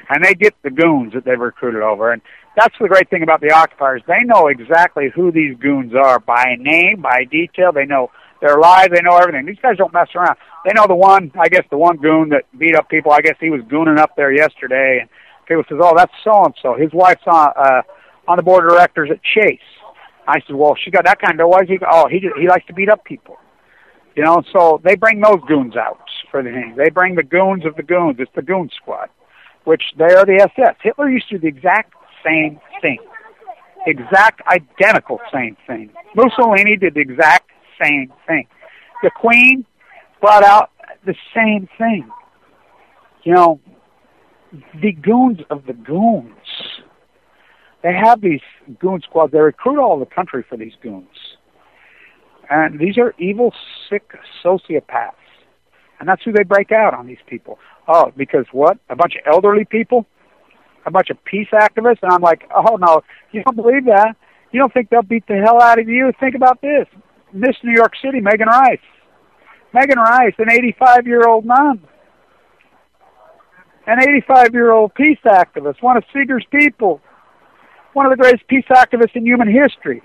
And they get the goons that they've recruited over. And that's the great thing about the occupiers. They know exactly who these goons are by name, by detail. They know their lives. They know everything. These guys don't mess around. They know the one goon that beat up people. I guess he was gooning up there yesterday. And people says, oh, that's so-and-so. His wife's on the board of directors at Chase. I said, well, she got that kind of, why is he, oh, he likes to beat up people. So they bring those goons out for the thing. They bring the goons of the goons. It's the goon squad, which they are the SS. Hitler used to do the exact same thing. Exact, identical same thing. Mussolini did the exact same thing. The Queen brought out the same thing. The goons of the goons. They have these goon squads. They recruit all over the country for these goons. And these are evil, sick sociopaths. And that's who they break out on, these people. Oh, because what? A bunch of elderly people? A bunch of peace activists? And I'm like, oh, no, you don't believe that? You don't think they'll beat the hell out of you? Think about this. Miss New York City, Megan Rice. Megan Rice, an 85-year-old nun. An 85-year-old peace activist, one of Seeger's people. One of the greatest peace activists in human history.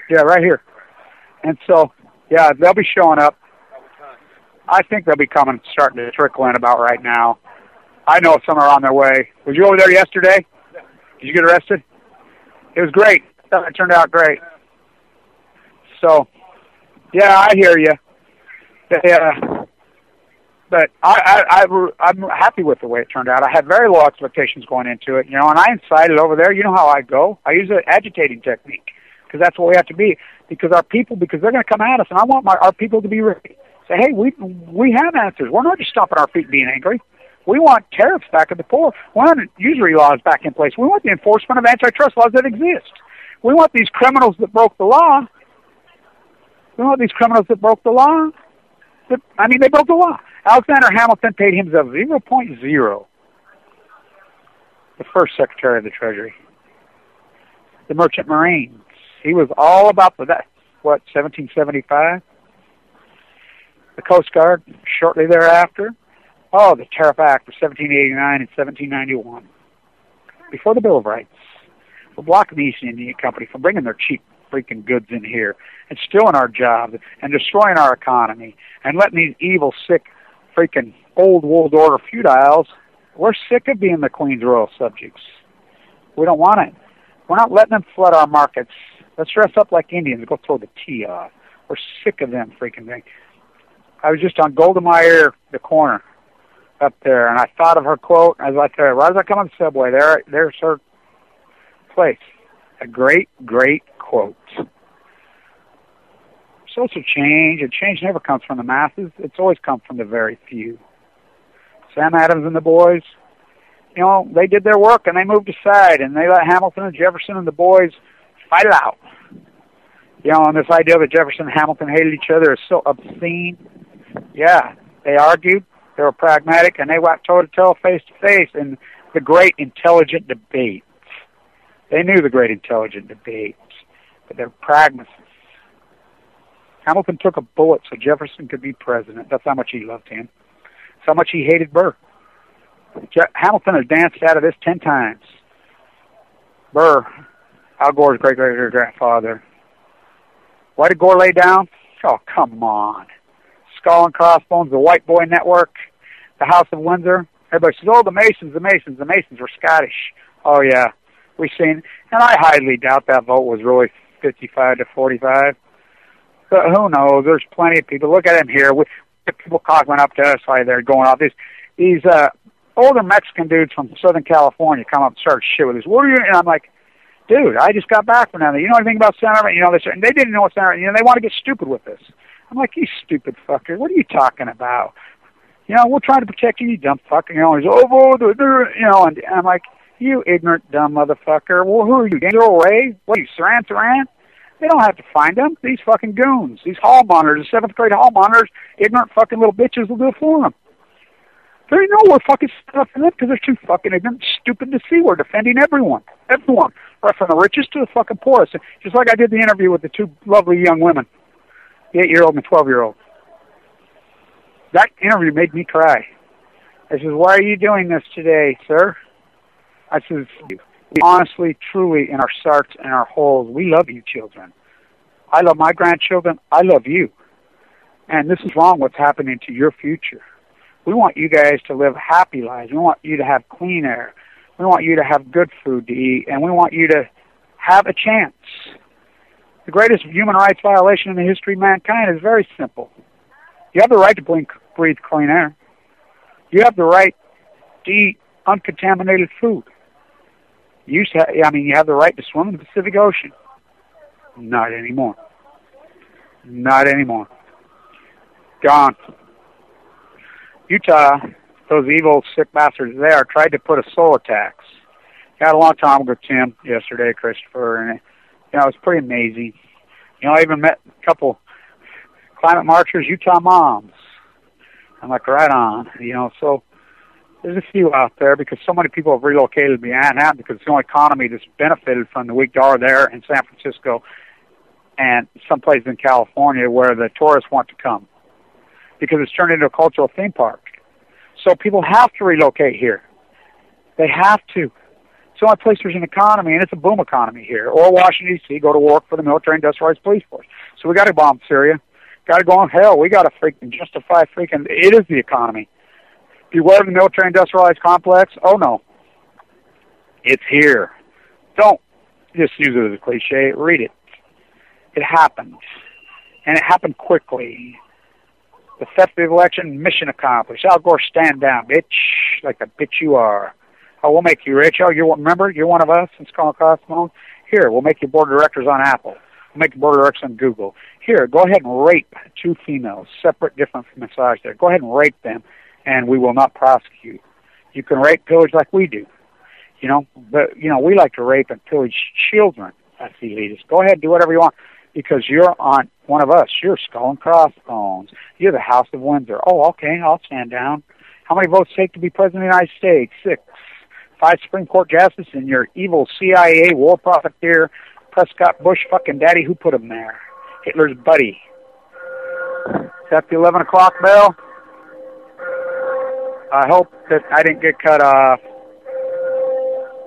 Yeah, right here. And so, yeah, they'll be showing up. I think they'll be starting to trickle in about right now. I know some are on their way. Was you over there yesterday? Did you get arrested? It was great. It turned out great. So, yeah, I hear you. But I'm happy with the way it turned out. I had very low expectations going into it, and I incited over there. You know how I go. I use an agitating technique because that's what we have to be. Because they're going to come at us, and I want our people to be ready. Say, hey, we have answers. We're not just stomping our feet being angry. We want tariffs back at the poor. We want usury laws back in place. We want the enforcement of antitrust laws that exist. We want these criminals that broke the law. They broke the law. They broke the law. Alexander Hamilton paid him 0.0. The first Secretary of the Treasury. The Merchant Marines. He was all about 1775? The Coast Guard, shortly thereafter. Oh, the Tariff Act of 1789 and 1791. Before the Bill of Rights. For blocking the East India Company from bringing their cheap freaking goods in here and stealing our jobs and destroying our economy and letting these evil, sick, freaking old world order feudals. We're sick of being the Queen's royal subjects. We don't want it. We're not letting them flood our markets. Let's dress up like Indians and go throw the tea off. We're sick of them freaking things. I was just on Golda Meir, the corner up there, and I thought of her quote. I was like, right as I come on the subway, there's her place. A great, great quote. Social change, and change never comes from the masses. It's always come from the very few. Sam Adams and the boys, they did their work and they moved aside and they let Hamilton and Jefferson and the boys fight it out. And this idea that Jefferson and Hamilton hated each other is so obscene. Yeah, they argued, they were pragmatic, and they went toe-to-toe, face-to-face in the great intelligent debates. They knew the great intelligent debates, but they're pragmatists. Hamilton took a bullet so Jefferson could be president. That's how much he loved him. That's how much he hated Burr. Hamilton has danced out of this 10 times. Burr, Al Gore's great-great-great-grandfather. Why did Gore lay down? Oh, come on. Skull and Crossbones, the White Boy Network, the House of Windsor. Everybody says, the Masons were Scottish. Oh, yeah, we've seen. And I highly doubt that vote was really 55 to 45. But who knows? There's plenty of people. Look at him here. We get people cocking up to us while they're going off. These older Mexican dudes from Southern California come up and start shit with us. What are you? And I'm like, dude, I just got back from down there. You know anything about Senator? And they didn't know what Senator. They want to get stupid with this. I'm like, you stupid fucker. What are you talking about? We're trying to protect you, you dumb fucker. And I'm like, you ignorant, dumb motherfucker. Well, who are you, Daniel Ray? What are you, Saran? They don't have to find them. These fucking goons, these hall monitors, the 7th grade hall monitors, ignorant fucking little bitches will do it for them. They know we're fucking stuff in them because they're too fucking ignorant, stupid to see. We're defending everyone. Everyone. Right from the richest to the fucking poorest. Just like I did the interview with the two lovely young women, the 8-year-old and the 12-year-old. That interview made me cry. I says, why are you doing this today, sir? I says, honestly, truly, in our hearts and our wholes, we love you children. I love my grandchildren. I love you. And this is wrong what's happening to your future. We want you guys to live happy lives. We want you to have clean air. We want you to have good food to eat. And we want you to have a chance. The greatest human rights violation in the history of mankind is very simple. You have the right to breathe clean air. You have the right to eat uncontaminated food. You have the right to swim in the Pacific Ocean. Not anymore. Not anymore. Gone. Utah, those evil, sick bastards there, tried to put a solar tax. Had a long time ago, Tim, yesterday, Christopher, and it was pretty amazing. I even met a couple climate marchers, Utah moms. I'm like, right on. So there's a few out there because so many people have relocated beyond that because it's the only economy that's benefited from the weak dollar there in San Francisco and some places in California where the tourists want to come because it's turned into a cultural theme park. So people have to relocate here. They have to. It's the only place there's an economy, and it's a boom economy here. Or Washington, D.C., go to work for the military industrialized police force. So we got to bomb Syria. Got to go on hell. We got to freaking justify freaking, it is the economy. Beware of the military industrialized complex. Oh, no. It's here. Don't just use it as a cliche. Read it. It happened. And it happened quickly. The theft of the election, mission accomplished. Al Gore, stand down, bitch, like the bitch you are. Oh, we'll make you rich. Oh, remember, you're one of us in Skull and Crossbones. Here, we'll make you board of directors on Apple. We'll make you board of directors on Google. Here, go ahead and rape 2 females, separate, different from massage there. Go ahead and rape them, and we will not prosecute. You can rape, pillage like we do. But, we like to rape and pillage children. That's elitist. Go ahead and do whatever you want because you're on one of us. You're Skull and Crossbones. You're the House of Windsor. Oh, okay, I'll stand down. How many votes take to be president of the United States? 6. 5 Supreme Court justices and your evil CIA war profiteer, Prescott Bush fucking daddy, who put him there? Hitler's buddy. Is that the 11 o'clock bell? I hope that I didn't get cut off.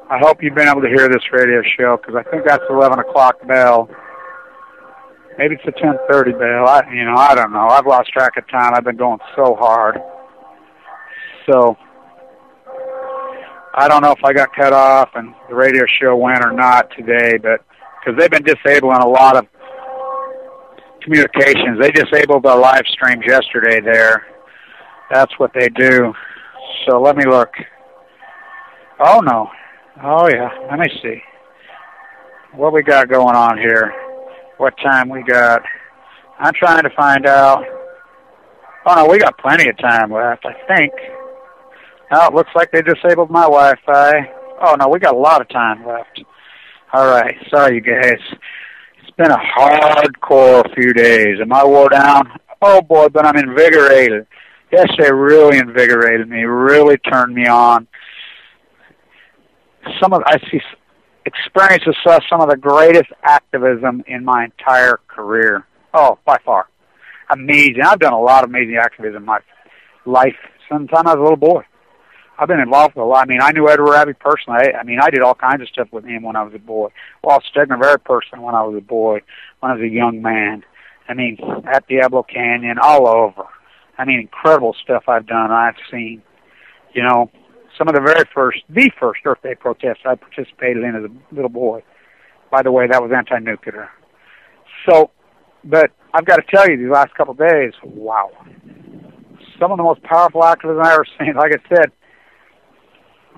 I hope you've been able to hear this radio show because I think that's the 11 o'clock bell. Maybe it's the 10:30 bell. I don't know. I've lost track of time. I've been going so hard. So I don't know if I got cut off and the radio show went or not today, but because they've been disabling a lot of communications. They disabled the live streams yesterday there. That's what they do. So let me look. Oh, no. Oh, yeah. Let me see. What we got going on here? What time we got? I'm trying to find out. Oh, no, we got plenty of time left, I think. Oh, it looks like they disabled my Wi-Fi. Oh, no, we got a lot of time left. All right. Sorry, you guys. It's been a hardcore few days. Am I wore down? Oh, boy, but I'm invigorated. Yesterday really invigorated me, really turned me on. I see experiences some of the greatest activism in my entire career. Oh, by far. Amazing. I've done a lot of amazing activism in my life since I was a little boy. I've been involved with a lot. I mean, I knew Edward Abbey personally. I did all kinds of stuff with him when I was a boy. Walt Stegner very personally when I was a boy, when I was a young man. I mean, at Diablo Canyon, all over. I mean, incredible stuff I've done, I've seen. You know, some of the first Earth Day protests I participated in as a little boy. By the way, that was anti-nuclear. So, but I've got to tell you, these last couple of days, wow. Some of the most powerful activism I've ever seen. Like I said,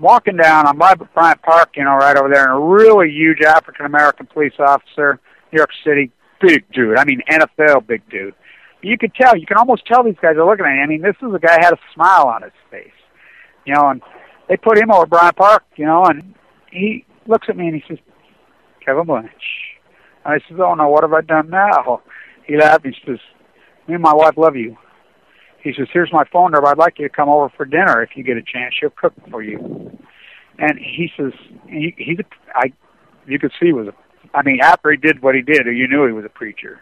walking down, I'm by Bryant Park, you know, right over there, and a really huge African-American police officer, New York City, big dude. I mean, NFL big dude. You could tell, you can almost tell these guys are looking at him. I mean, this is a guy who had a smile on his face, you know, and they put him over at Bryant Park, you know, and he looks at me and he says, Kevin Blanch. And I says, oh, no, what have I done now? He laughed and he says, me and my wife love you. He says, here's my phone number. I'd like you to come over for dinner if you get a chance. She'll cook for you. And he says, you could see after he did what he did, you knew he was a preacher.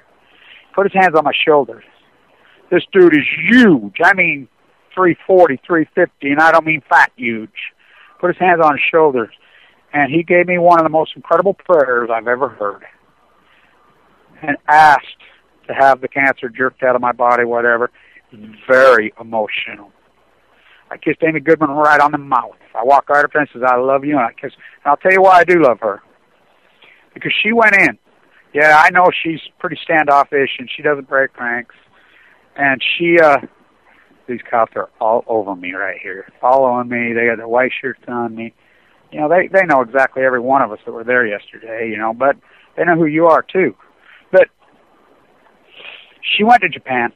Put his hands on my shoulders. This dude is huge. I mean, 340, 350, and I don't mean fat huge. Put his hands on his shoulders. And he gave me one of the most incredible prayers I've ever heard. And asked to have the cancer jerked out of my body, whatever. Very emotional. I kissed Amy Goodman right on the mouth. I walked right up to her and says, I love you. And I'll tell you why I do love her. Because she went in. Yeah, I know she's pretty standoffish and she doesn't break ranks. And these cops are all over me right here, following me. They got their white shirts on me. You know, they know exactly every one of us that were there yesterday, you know, but they know who you are too. But she went to Japan.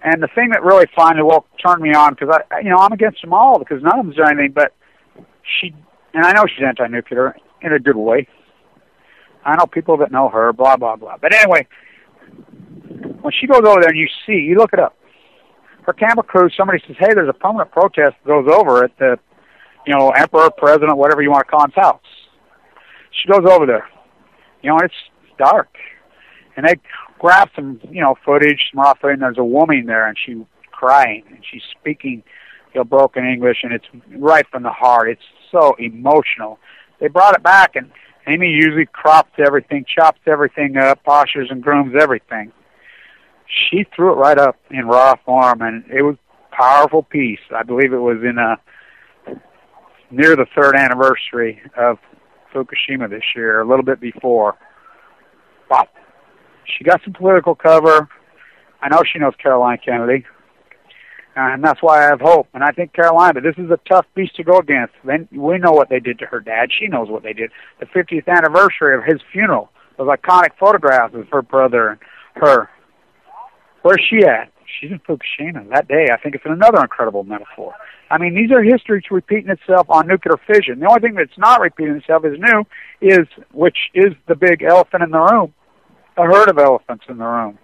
And the thing that really finally turned me on, because I'm against them all because none of them's done anything, but and I know she's anti-nuclear in a good way. I know people that know her, blah, blah, blah. But anyway, when she goes over there and you look it up, her camera crew, somebody says, hey, there's a permanent protest that goes over at the, you know, emperor, president, whatever you want to call his house. She goes over there. You know, it's dark. And they grab some, you know, footage, some raw footage, and there's a woman there, and she's crying, and she's speaking, you know, broken English, and it's right from the heart. It's so emotional. They brought it back, and Amy usually crops everything, chops everything up, poshers and grooms everything. She threw it right up in raw form, and it was a powerful piece. I believe it was in near the 3rd anniversary of Fukushima this year, a little bit before. Wow. She got some political cover. I know she knows Caroline Kennedy, and that's why I have hope. And I think Caroline, but this is a tough beast to go against. We know what they did to her dad. She knows what they did. The 50th anniversary of his funeral, those iconic photographs of her brother and her. Where's she at? She's in Fukushima that day. I think it's another incredible metaphor. I mean, these are histories repeating itself on nuclear fission. The only thing that's not repeating itself is new, which is the big elephant in the room. A herd of elephants in the room.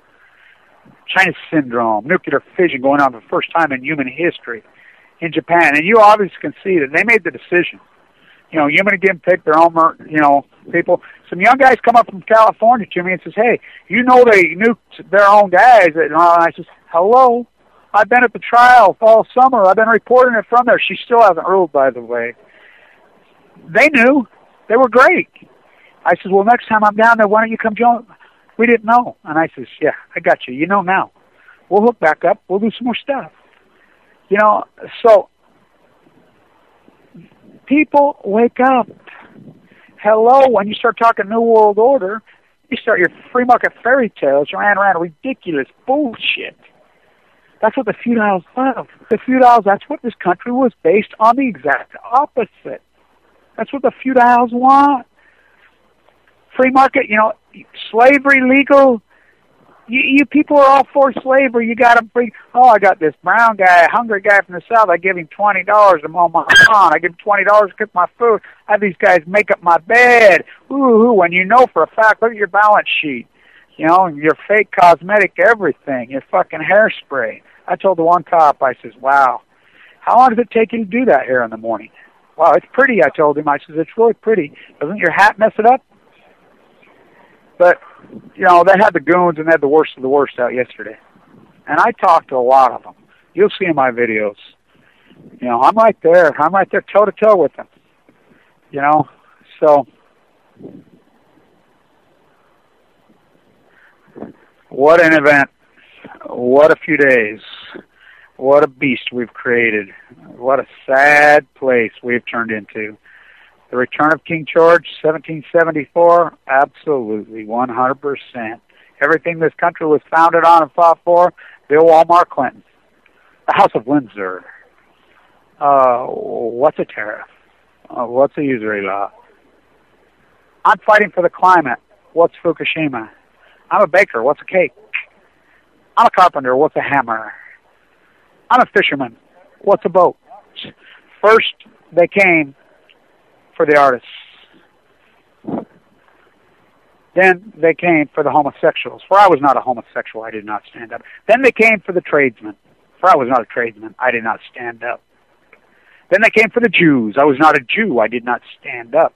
China syndrome, nuclear fission going on for the first time in human history in Japan. And you obviously can see that they made the decision. You know, human again pick their own, you know, people. Some young guys come up from California to me and says, hey, you know they nuked their own guys. And I says, hello, I've been at the trial all summer. I've been reporting it from there. She still hasn't ruled, by the way. They knew. They were great. I said, well, next time I'm down there, why don't you come join? We didn't know. And I says, yeah, I got you. You know now. We'll hook back up. We'll do some more stuff. You know, so people wake up. Hello, when you start talking New World Order, you start your free market fairy tales, you ran around ridiculous bullshit. That's what the feudals love. The feudals, that's what this country was based on, the exact opposite. That's what the feudals want. Free market, you know, slavery legal, You people are all for slavery. You got to bring. Oh, I got this brown guy, a hungry guy from the South. I give him $20 to mow my lawn. I give him $20 to cook my food. I have these guys make up my bed. Ooh, when you know for a fact, look at your balance sheet. You know, your fake cosmetic, everything, your fucking hairspray. I told the one cop, I says, wow, how long does it take you to do that here in the morning? Wow, it's pretty, I told him. I says, it's really pretty. Doesn't your hat mess it up? But, you know, they had the goons and they had the worst of the worst out yesterday. And I talked to a lot of them. You'll see in my videos. You know, I'm right there. I'm right there toe-to-toe with them. You know, so what an event. What a few days. What a beast we've created. What a sad place we've turned into. The return of King George, 1774, absolutely, 100%. Everything this country was founded on and fought for, Bill Walmart Clinton. The House of Windsor. What's a tariff? What's a usury law? I'm fighting for the climate. What's Fukushima? I'm a baker. What's a cake? I'm a carpenter. What's a hammer? I'm a fisherman. What's a boat? First, they came for the artists. Then they came for the homosexuals. For I was not a homosexual, I did not stand up. Then they came for the tradesmen. For I was not a tradesman, I did not stand up. Then they came for the Jews. I was not a Jew, I did not stand up.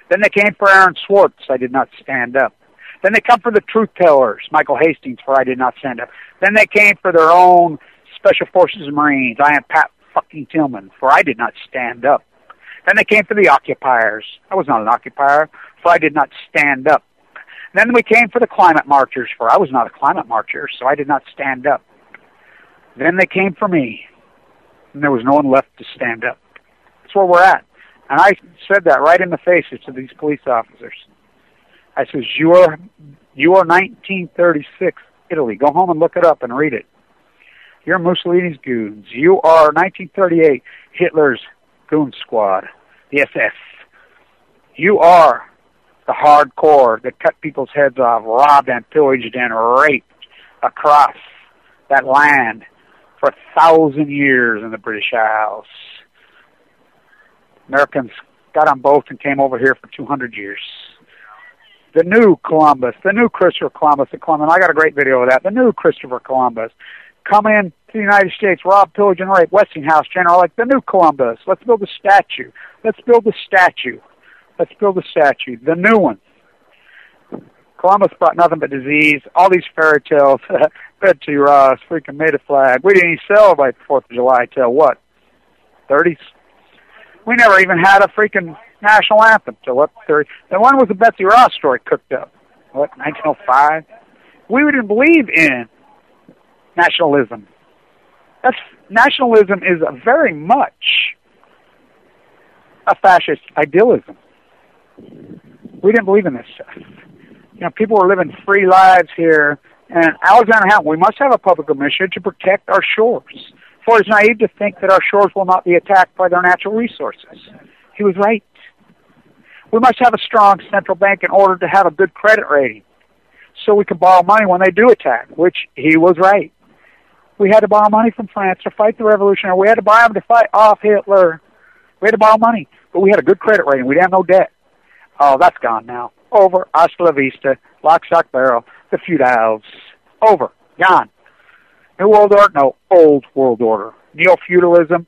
Then they came for Aaron Swartz, I did not stand up. Then they come for the truth tellers, Michael Hastings, for I did not stand up. Then they came for their own Special Forces and Marines. I am Pat fucking Tillman, for I did not stand up. Then they came for the occupiers. I was not an occupier, for I did not stand up. Then we came for the climate marchers, for I was not a climate marcher, so I did not stand up. Then they came for me, and there was no one left to stand up. That's where we're at. And I said that right in the faces to these police officers. I says, you are 1936 Italy. Go home and look it up and read it. You're Mussolini's goons. You are 1938 Hitler's goon squad, the SS. You are the hardcore that cut people's heads off, robbed and pillaged and raped across that land for 1,000 years in the British Isles. Americans got on boats and came over here for 200 years. The new Columbus, the new Christopher Columbus, and I got a great video of that. The new Christopher Columbus come in to the United States, rob, pillage, and rape Westinghouse General, like the new Columbus. Let's build a statue. Let's build a statue. Let's build a statue. The new one. Columbus brought nothing but disease. All these fairy tales. Betsy Ross freaking made a flag. We didn't even celebrate the 4th of July till what? 30s? We never even had a freaking national anthem till what? 30? And when was the Betsy Ross story cooked up? What, 1905? We didn't believe in nationalism. Nationalism is very much a fascist idealism. We didn't believe in this stuff. You know, people were living free lives here, and Alexander Hamilton, we must have a public mission to protect our shores. For it's naive to think that our shores will not be attacked by their natural resources. He was right. We must have a strong central bank in order to have a good credit rating, so we can borrow money when they do attack, which he was right. We had to borrow money from France to fight the revolution, or we had to buy them to fight off Hitler. We had to borrow money, but we had a good credit rating. We didn't have no debt. Oh, that's gone now. Over. Hasta la vista. Lock, stock, barrel. The feudals. Over. Gone. New World Order? No. Old World Order. Neo-feudalism.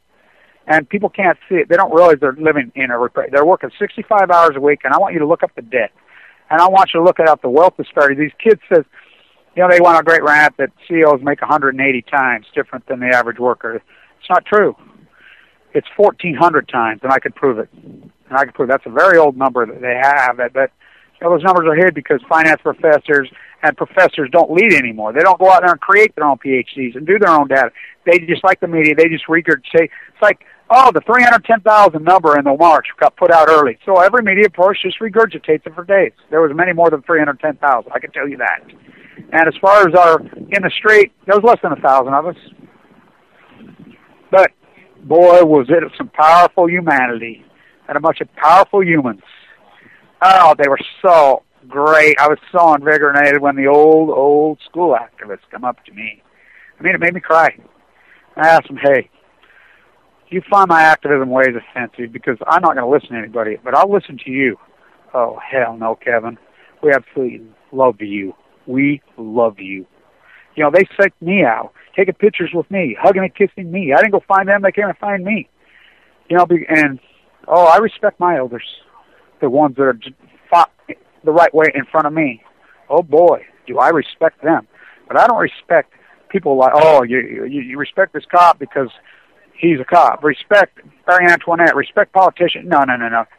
And people can't see it. They don't realize they're living in a repair. They're working 65 hours a week, and I want you to look up the debt. And I want you to look at the wealth disparity. These kids says, you know, they want a great rant that CEOs make 180 times different than the average worker. It's not true. It's 1,400 times, and I could prove it. And I could prove that's a very old number that they have. But you know, those numbers are hid because finance professors and professors don't lead anymore. They don't go out there and create their own PhDs and do their own data. They just, like the media, they just regurgitate. It's like, oh, the 310,000 number in the March got put out early. So every media report just regurgitates it for days. There was many more than 310,000. I can tell you that. And as far as our in the street, there was less than 1,000 of us. But boy, was it some powerful humanity and a bunch of powerful humans. Oh, they were so great. I was so invigorated when the old school activists come up to me. I mean, it made me cry. I asked them, hey, you find my activism ways offensive because I'm not going to listen to anybody, but I'll listen to you. Oh, hell no, Kevin. We absolutely love you. We love you. You know, they psyched me out, taking pictures with me, hugging and kissing me. I didn't go find them. They came and find me. You know, and, I respect my elders, the ones that are fought the right way in front of me. Oh, boy, do I respect them. But I don't respect people like, you respect this cop because he's a cop. Respect Marie Antoinette. Respect politicians. No.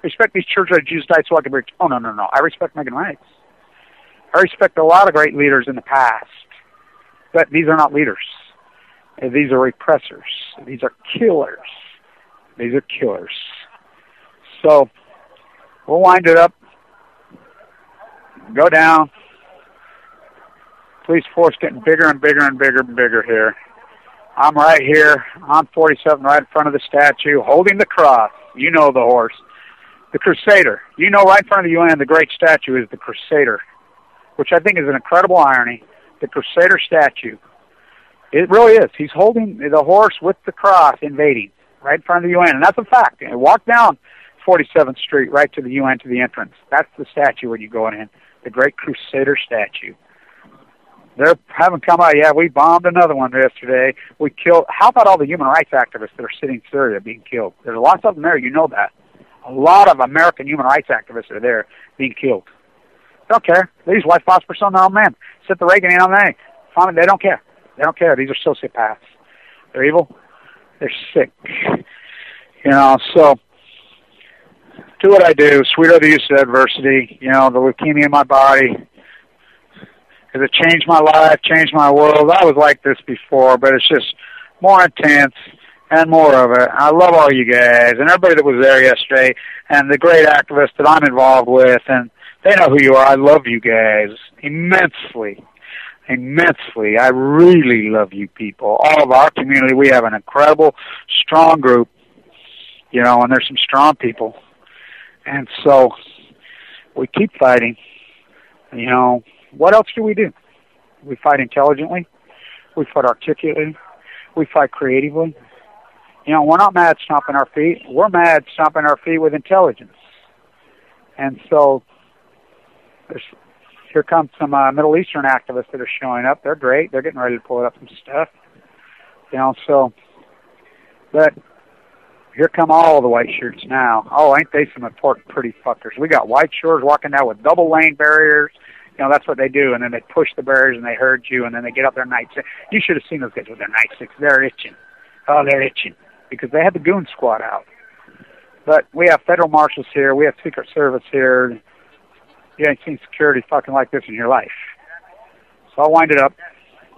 Respect these churches that Jews died so I can preach. Oh, no. I respect Megan Rice. I respect a lot of great leaders in the past. But these are not leaders. These are repressors. These are killers. These are killers. So, we'll wind it up. Go down. Police force getting bigger and bigger and bigger and bigger here. I'm right here on 47, right in front of the statue, holding the cross. You know the horse. The Crusader. You know right in front of the UN, the great statue is the Crusader, which I think is an incredible irony. The Crusader statue. It really is. He's holding the horse with the cross invading right in front of the UN, and that's a fact. And walk down 47th Street right to the UN, to the entrance. That's the statue when you go in, the great Crusader statue. They haven't come out. Yeah, we bombed another one yesterday. We killed. How about all the human rights activists that are sitting in Syria being killed? There's lots of them there. You know that. A lot of American human rights activists are there being killed. They don't care. They use white phosphorus on their own men. Set the Reagan in on them. They don't care. They don't care. These are sociopaths. They're evil. They're sick. You know, so do what I do. Sweeter the use of adversity. You know, the leukemia in my body. Has it changed my life, changed my world? I was like this before, but it's just more intense and more of it. I love all you guys and everybody that was there yesterday and the great activists that I'm involved with, and they know who you are. I love you guys immensely. Immensely. I really love you people. All of our community, we have an incredible, strong group, you know, and there's some strong people. And so we keep fighting. You know, what else do? We fight intelligently. We fight articulately. We fight creatively. You know, we're not mad stomping our feet. We're mad stomping our feet with intelligence. And so here comes some Middle Eastern activists that are showing up. They're great. They're getting ready to pull up some stuff. You know, so, but here come all the white shirts now. Oh, ain't they some important pretty fuckers. We got white shirts walking down with double lane barriers. You know, that's what they do, and then they push the barriers and they herd you, and then they get up their nightsticks. You should have seen those guys with their nightsticks. They're itching. Oh, they're itching because they had the goon squad out. But we have federal marshals here. We have Secret Service here. You ain't seen security fucking like this in your life. So I'll wind it up.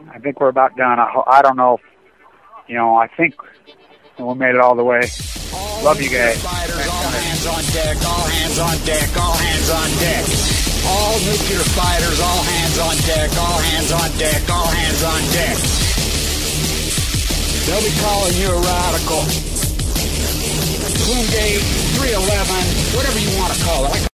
I think we're about done. I don't know. You know, I think we made it all the way. Love you guys. Fighters, all hands on deck, all hands on deck, all hands on deck. All nuclear fighters, all hands on deck, all hands on deck, all hands on deck. They'll be calling you a radical. Twingate, 311, whatever you want to call it.